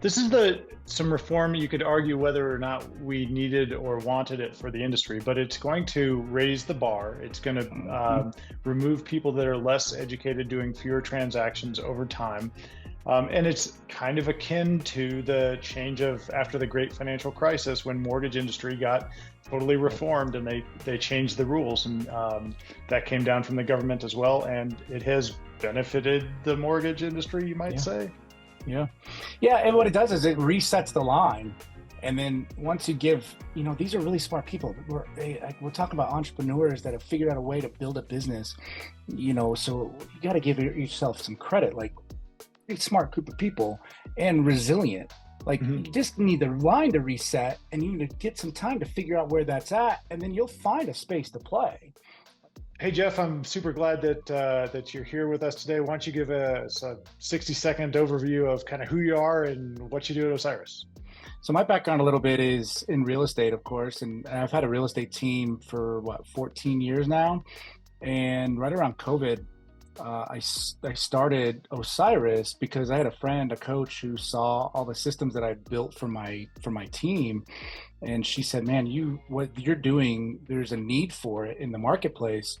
This is some reform. You could argue whether or not we needed or wanted it for the industry, but it's going to raise the bar. It's going to Mhm. remove people that are less educated doing fewer transactions over time. And it's kind of akin to the change of after the great financial crisis when mortgage industry got totally Yep. reformed and they changed the rules. And that came down from the government as well. And it has benefited the mortgage industry, you might Yeah. say. Yeah. Yeah. And what it does is it resets the line. And then once you give, these are really smart people. We're talking about entrepreneurs that have figured out a way to build a business, so you got to give yourself some credit. Like, a smart group of people and resilient. Like, you Mhm. just need the line to reset and you need to get some time to figure out where that's at. And then you'll find a space to play. Hey Jeff, I'm super glad that you're here with us today. Why don't you give us a 60-second overview of kind of who you are and what you do at Osiris? So my background a little bit is in real estate, of course, and I've had a real estate team for 14 years now. And right around COVID, I started Osiris because I had a friend, a coach, who saw all the systems that I built for my team, and she said, "Man, what you're doing, there's a need for it in the marketplace."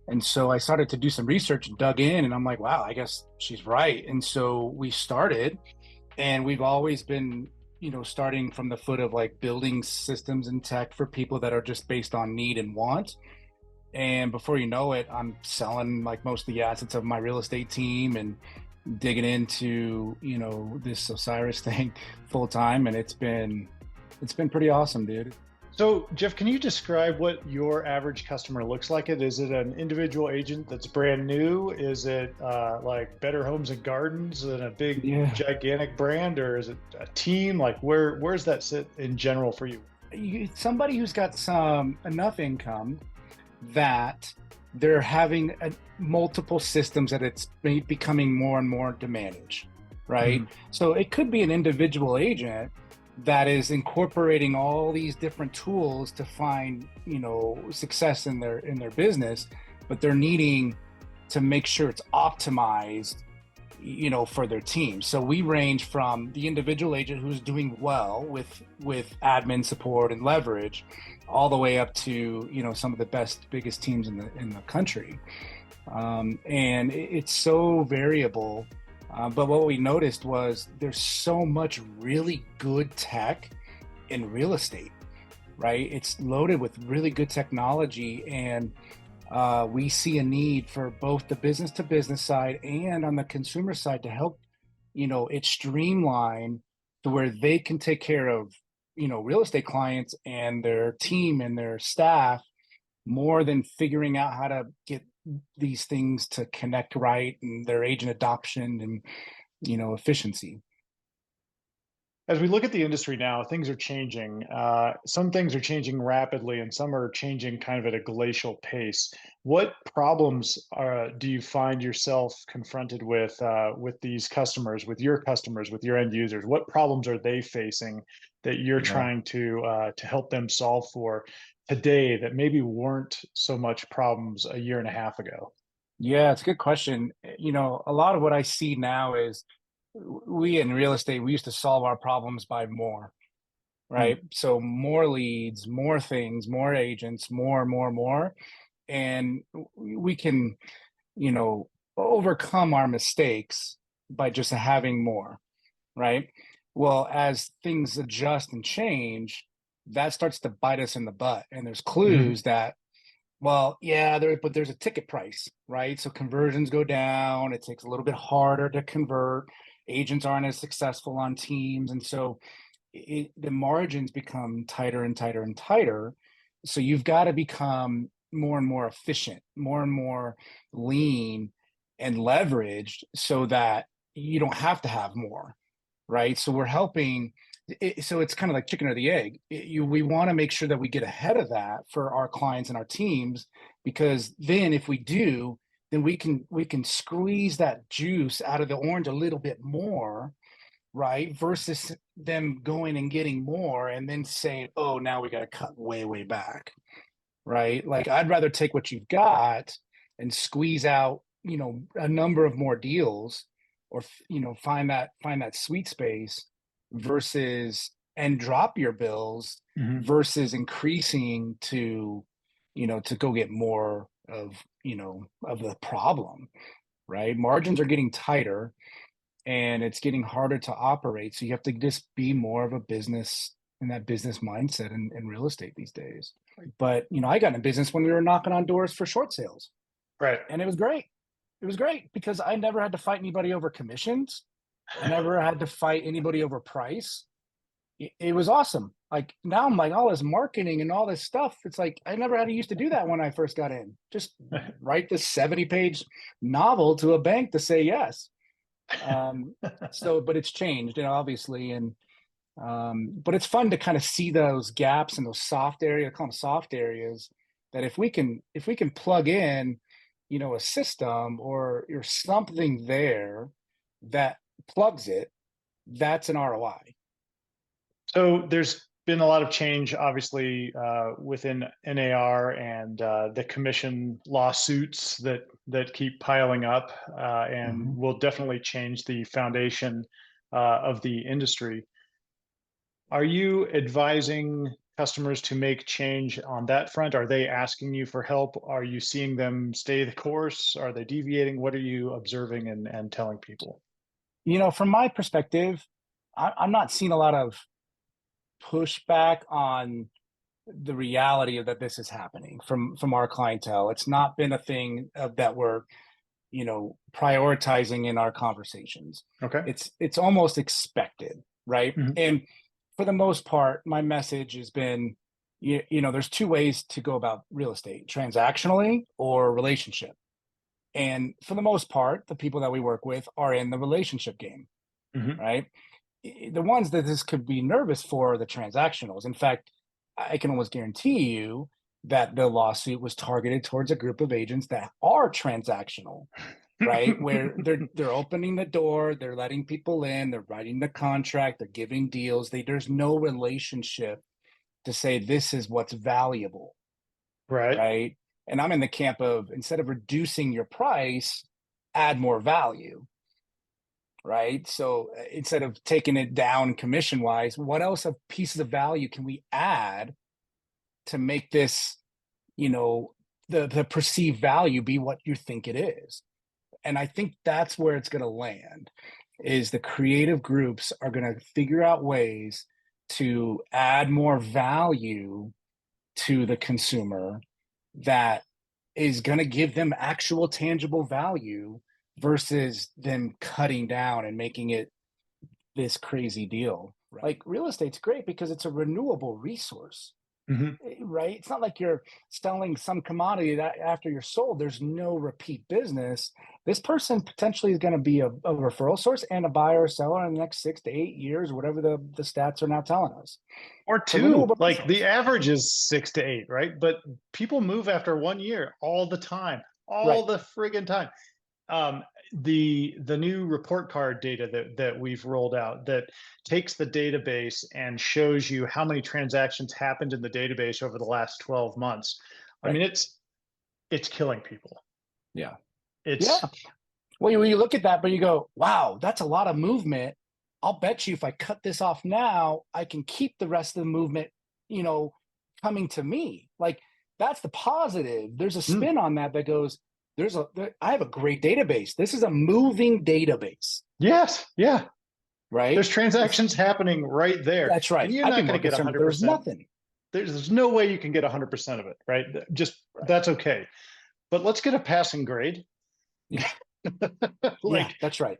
And so I started to do some research and dug in, and I'm like, "Wow, I guess she's right." And so we started, and we've always been, starting from the foot of like building systems and tech for people that are just based on need and want. And before you know it, I'm selling like most of the assets of my real estate team and digging into, this Osiris thing full time. And it's been pretty awesome, dude. So Jeff, can you describe what your average customer looks like? Is it an individual agent that's brand new? Is it like Better Homes and Gardens and a big Yeah. gigantic brand, or is it a team? Like where's that sit in general for you? Somebody who's got some enough income that they're having multiple systems that it's becoming more and more to manage, right? Mhm. So it could be an individual agent that is incorporating all these different tools to find, success in their business, but they're needing to make sure it's optimized, for their team. So we range from the individual agent who's doing well with admin support and leverage, all the way up to, some of the biggest teams in the country. And it's so variable. But what we noticed was there's so much really good tech in real estate, right? It's loaded with really good technology, and we see a need for both the business to business side and on the consumer side to help, it streamline to where they can take care of, real estate clients and their team and their staff more than figuring out how to get these things to connect right and their agent adoption and, efficiency. As we look at the industry now, things are changing. Some things are changing rapidly, and some are changing kind of at a glacial pace. What problems do you find yourself confronted with these customers, with your end users? What problems are they facing that you're Yeah. trying to help them solve for today that maybe weren't so much problems a year and a half ago? Yeah, it's a good question. A lot of what I see now is we in real estate, we used to solve our problems by more, Hmm. right? So more leads, more things, more agents, more. And we can, you know, overcome our mistakes by just having more, right? Well, as things adjust and change, that starts to bite us in the butt. And there's Hmm. clues that, well, yeah, but there's a ticket price, right? So conversions go down. It takes a little bit harder to convert. Agents aren't as successful on teams. And so the margins become tighter and tighter and tighter. So you've got to become more and more efficient, more and more lean and leveraged so that you don't have to have more, right? So we're helping. So it's kind of like chicken or the egg. We want to make sure that we get ahead of that for our clients and our teams, because then if we do, then we can squeeze that juice out of the orange a little bit more, right? Versus them going and getting more and then saying, "Oh, now we got to cut way back," right? Like, I'd rather take what you've got and squeeze out, a number of more deals, or find that sweet space, and drop your bills Hmm. versus increasing to, to go get more of, of the problem, right? Margins are getting tighter and it's getting harder to operate. So you have to just be more of a business in that business mindset in real estate these days. But, I got in business when we were knocking on doors for short sales, Right. and it was great. It was great because I never had to fight anybody over commissions. I never had to fight anybody over price. It was awesome. Like now I'm like all this marketing and all this stuff. It's like I never had to used to do that when I first got in. Just write this 70-page novel to a bank to say yes. But it's changed, obviously. And but it's fun to kind of see those gaps and those soft areas, I call them soft areas, that if we can plug in, a system or something there that plugs it, that's an ROI. So there's been a lot of change, obviously, within NAR and the commission lawsuits that keep piling up, and Mm-hmm. will definitely change the foundation of the industry. Are you advising customers to make change on that front? Are they asking you for help? Are you seeing them stay the course? Are they deviating? What are you observing and telling people? From my perspective, I'm not seeing a lot of pushback on the reality of that this is happening from our clientele. It's not been a thing that we're prioritizing in our conversations. Okay. It's almost expected, right? Hmm. And for the most part, my message has been, there's two ways to go about real estate: transactionally or relationship. And for the most part, the people that we work with are in the relationship game, Hmm. right? The ones that this could be nervous for are the transactionals. In fact, I can almost guarantee you that the lawsuit was targeted towards a group of agents that are transactional, right? Where they're opening the door, they're letting people in, they're writing the contract, they're giving deals. There's no relationship to say this is what's valuable, Right. right? And I'm in the camp of, instead of reducing your price, add more value, right? So instead of taking it down commission wise, what else of pieces of value can we add to make this, you know, the perceived value be what you think it is? And I think that's where it's going to land, is the creative groups are going to figure out ways to add more value to the consumer that is going to give them actual tangible value versus them cutting down and making it this crazy deal. Like real estate's great because it's a renewable resource, Hmm. right? It's not like you're selling some commodity that after you're sold, there's no repeat business. This person potentially is going to be a referral source and a buyer or seller in the next 6 to 8 years, whatever the stats are now telling us. Or It's a two. renewable Like the resource. average is 6 to 8, right? But people move after 1 year all the time, Right. all the friggin' time. um, the new report card data that we've rolled out that takes the database and shows you how many transactions happened in the database over the last 12 months. I Right. mean, it's killing people. Yeah. Yeah. It's Well, you look at that, but you go, wow, that's a lot of movement. I'll bet you if I cut this off now, I can keep the rest of the movement, you know, coming to me. Like that's the positive. There's a mm, spin on that that goes, I have a great database. This is a moving database, yes, yeah. right? There's transactions happening right there, That's and right. you're I'd be not going more to get concerned if there was 100%. nothing. There's no way you can get 100% of it, right? Just Right. that's okay. But let's get a passing grade. Yeah. Yeah, Like, that's right.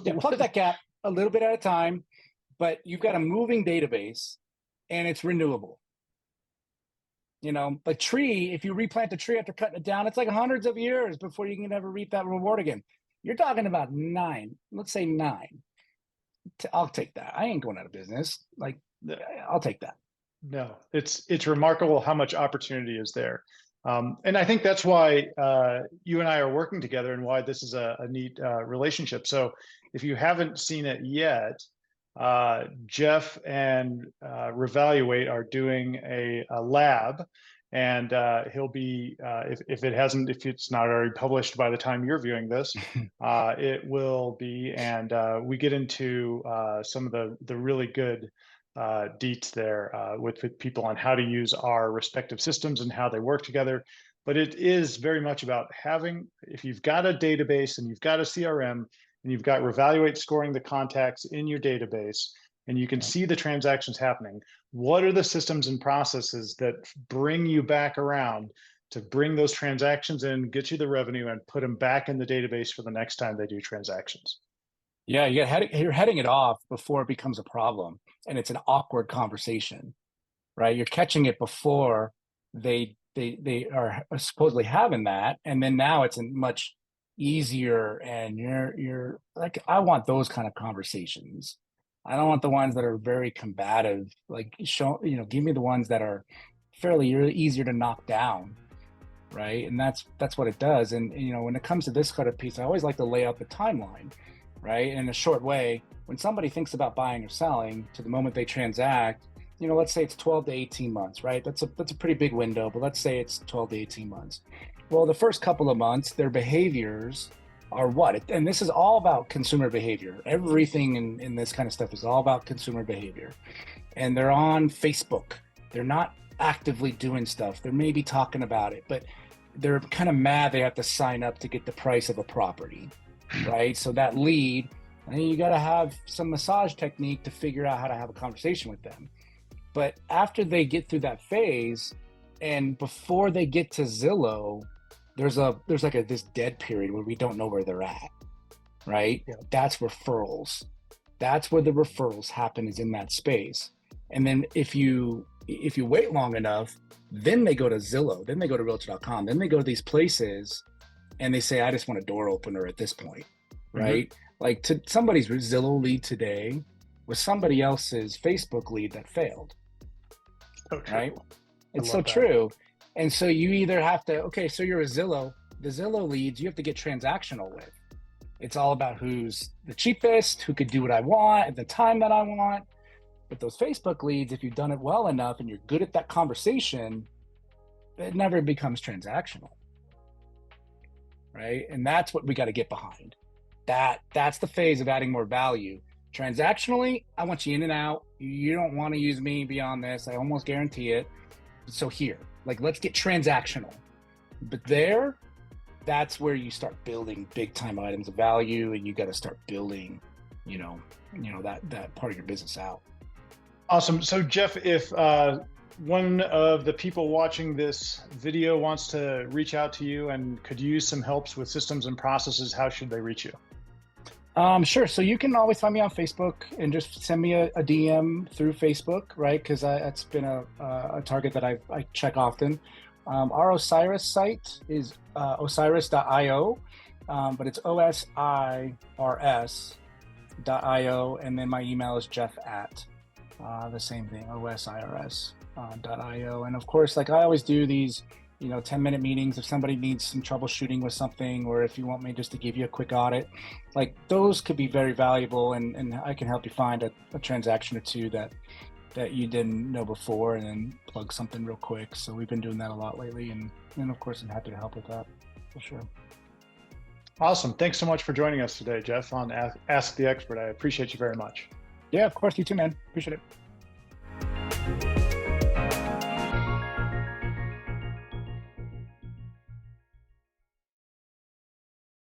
Yeah. Plug what? that gap a little bit at a time, but you've got a moving database and it's renewable. A tree, if you replant a tree after cutting it down, it's like hundreds of years before you can ever reap that reward again. You're talking about 9, let's say 9. I'll take that. I ain't going out of business. Like, I'll take that. No, it's remarkable how much opportunity is there. And I think that's why you and I are working together and why this is a neat relationship. So if you haven't seen it yet, Jeff and Revaluate are doing a lab, and he'll be if it's not already published by the time you're viewing this, it will be. And we get into some of the really good deets there with people on how to use our respective systems and how they work together. But it is very much about having, if you've got a database and you've got a CRM and you've got Revaluate scoring the contacts in your database, and you can see the transactions happening, what are the systems and processes that bring you back around to bring those transactions in, get you the revenue, and put them back in the database for the next time they do transactions? Yeah, you're heading it off before it becomes a problem, and it's an awkward conversation, right? You're catching it before they are supposedly having that, and then now it's a much easier. And you're like, I want those kind of conversations. I don't want the ones that are very combative. Like, give me the ones that are fairly easier to knock down, right? And that's what it does. And when it comes to this kind of piece, I always like to lay out the timeline, right? In a short way, when somebody thinks about buying or selling to the moment they transact, let's say it's 12 to 18 months, right? That's a pretty big window, but let's say it's 12 to 18 months. Well, the first couple of months, their behaviors are what? And this is all about consumer behavior. Everything in this kind of stuff is all about consumer behavior. And they're on Facebook. They're not actively doing stuff. They're maybe talking about it, but they're kind of mad they have to sign up to get the price of a property, right? So that lead, and you got to have some massage technique to figure out how to have a conversation with them. But after they get through that phase, and before they get to Zillow, there's like this dead period where we don't know where they're at, right? Yeah. That's referrals. That's where the referrals happen, is in that space. And then if you wait long enough, then they go to Zillow, then they go to Realtor.com, then they go to these places, and they say, I just want a door opener at this point, right? Mm-hmm. Like, to somebody's Zillow lead today was somebody else's Facebook lead that failed. So true. Right? It's so true. And so you either have to, okay, so you're a Zillow, the Zillow leads you have to get transactional with. It's all about who's the cheapest, who could do what I want at the time that I want. But those Facebook leads, if you've done it well enough and you're good at that conversation, it never becomes transactional. Right? And that's what we got to get behind. That's the phase of adding more value. Transactionally, I want you in and out. You don't want to use me beyond this. I almost guarantee it. So here, like, let's get transactional. But that's where you start building big time items of value, and you got to start building, that part of your business out. Awesome. So Jeff, if one of the people watching this video wants to reach out to you and could use some helps with systems and processes, how should they reach you? Sure. So you can always find me on Facebook and just send me a DM through Facebook, right? Because that's been a target that I check often. Our Osiris site is osiris.io, but it's osirs.io, and then my email is jeff at the same thing, osirs.io. And of course, like I always do these 10-minute meetings if somebody needs some troubleshooting with something, or if you want me just to give you a quick audit, like those could be very valuable, and I can help you find a transaction or two that you didn't know before, and then plug something real quick. So we've been doing that a lot lately, and of course I'm happy to help with that for sure. Awesome. Thanks so much for joining us today, Jeff, on Ask the Expert. I appreciate you very much. Yeah, of course. You too, man. Appreciate it.